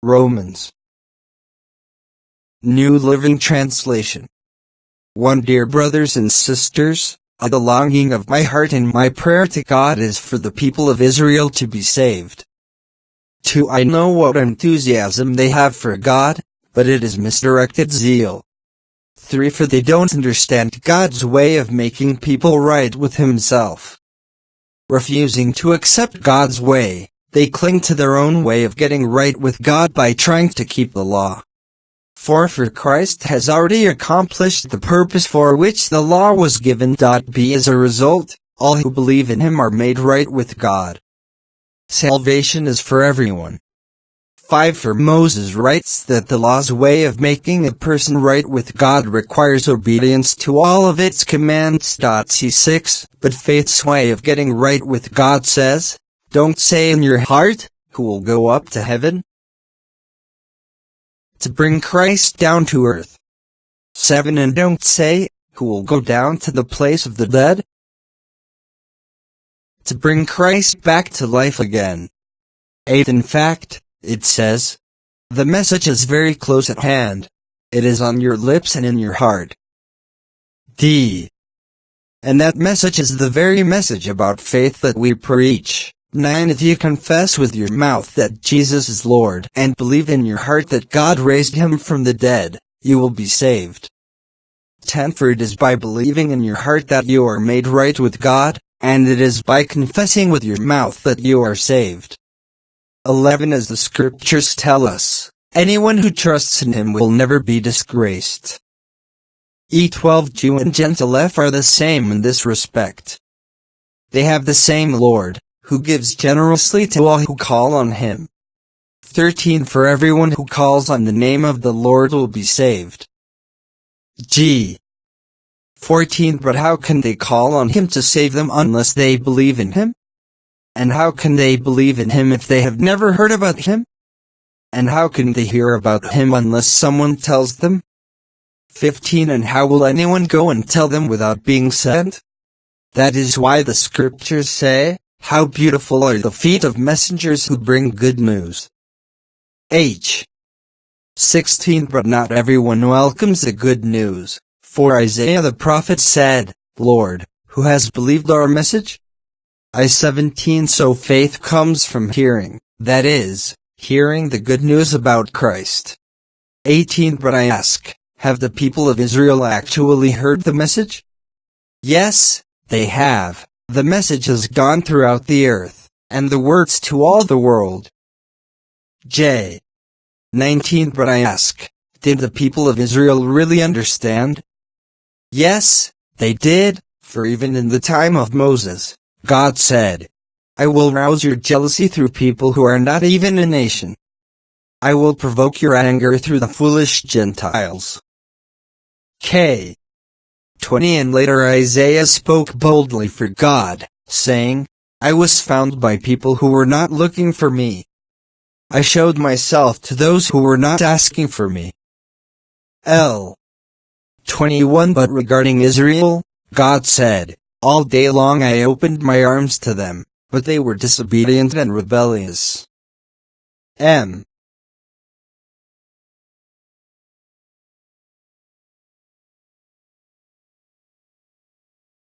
Romans. New Living Translation. 1. Dear brothers and sisters, the longing of my heart and my prayer to God is for the people of Israel to be saved. 2. I know what enthusiasm they have for God, but it is misdirected zeal. 3. For they don't understand God's way of making people right with Himself. Refusing to accept God's way, they cling to their own way of getting right with God by trying to keep the law. 4. For Christ has already accomplished the purpose for which the law was given. B. As a result, all who believe in Him are made right with God. Salvation is for everyone. 5. For Moses writes that the law's way of making a person right with God requires obedience to all of its commands. C6. But faith's way of getting right with God says, don't say in your heart, who will go up to heaven? To bring Christ down to earth. 7. And don't say, who will go down to the place of the dead? To bring Christ back to life again. 8. In fact, it says, the message is very close at hand. It is on your lips and in your heart. D. And that message is the very message about faith that we preach. 9. If you confess with your mouth that Jesus is Lord and believe in your heart that God raised Him from the dead, you will be saved. 10. For it is by believing in your heart that you are made right with God, and it is by confessing with your mouth that you are saved. 11. As the scriptures tell us, anyone who trusts in Him will never be disgraced. 12. Jew and Gentile are the same in this respect. They have the same Lord, who gives generously to all who call on Him. 13. For everyone who calls on the name of the Lord will be saved. G. 14. But how can they call on Him to save them unless they believe in Him? And how can they believe in Him if they have never heard about Him? And how can they hear about Him unless someone tells them? 15. And how will anyone go and tell them without being sent? That is why the scriptures say, how beautiful are the feet of messengers who bring good news. H. 16. But not everyone welcomes the good news, for Isaiah the prophet said, Lord, who has believed our message? I. 17. So faith comes from hearing, that is, hearing the good news about Christ. 18. But I ask, have the people of Israel actually heard the message? Yes, they have. The message has gone throughout the earth, and the words to all the world. J. 19. But I ask, did the people of Israel really understand? Yes, they did, for even in the time of Moses, God said, I will rouse your jealousy through people who are not even a nation. I will provoke your anger through the foolish Gentiles. K. 20. And later Isaiah spoke boldly for God, saying, I was found by people who were not looking for me. I showed myself to those who were not asking for me. L. 21. But regarding Israel, God said, all day long I opened my arms to them, but they were disobedient and rebellious. M.